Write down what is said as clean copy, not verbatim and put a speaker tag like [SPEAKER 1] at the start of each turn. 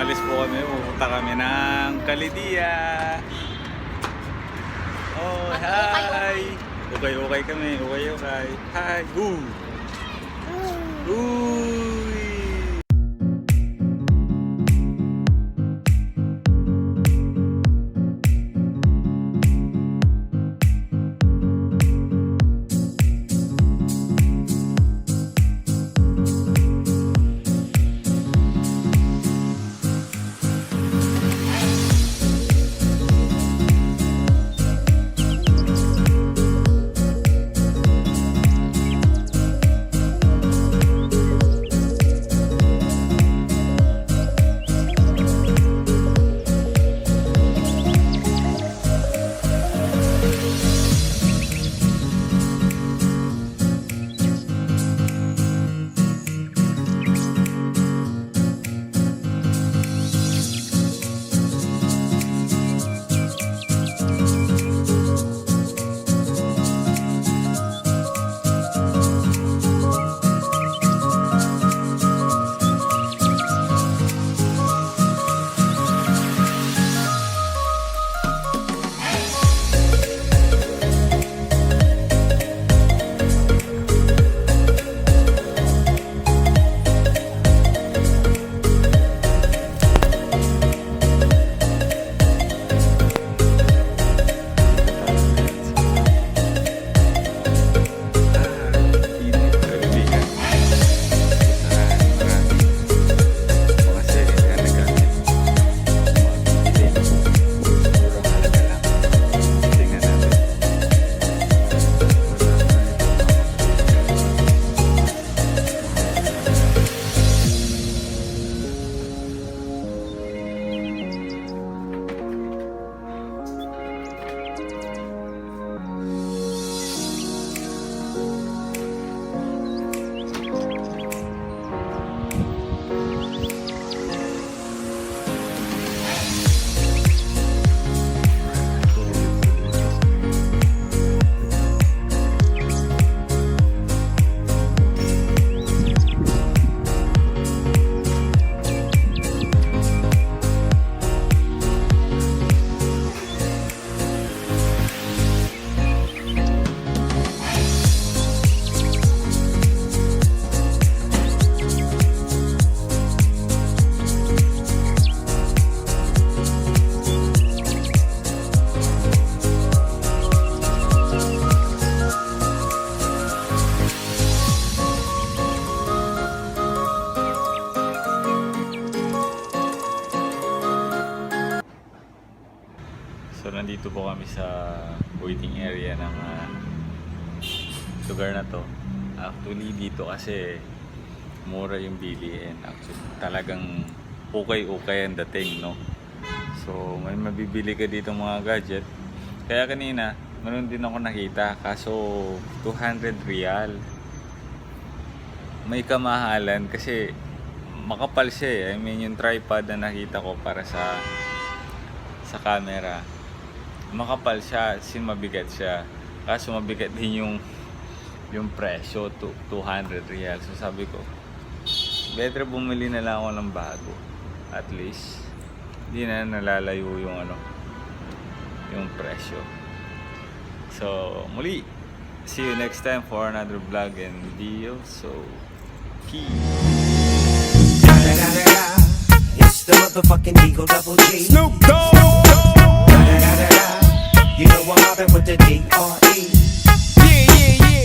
[SPEAKER 1] alis po kami, pupunta kami ng Kalidia. Oh, hi! Okay kami, okay. Hi! Ooh! Uy! So nandito po kami sa waiting area ng lugar na to. Actually dito kasi mura yung bilihin. Actually talagang okay ang dating, no? So may mabibili ka dito mga gadget. Kaya kanina meron din ako nakita, kaso 200 real. May kamahalan kasi makapal siya eh. I mean yung tripod na nakita ko para sa camera, makapal siya, mabigat siya. Kaso mabigat din yung presyo, 200 real. So sabi ko, better bumili na lang ako ng bago. At least hindi na nalalayo yung presyo. So muli, see you next time for another vlog and video. So peace.
[SPEAKER 2] It's the motherfucking Eagle Double G.
[SPEAKER 3] Snoop Dogg.
[SPEAKER 2] You know I'm mobbing with the D.R.E.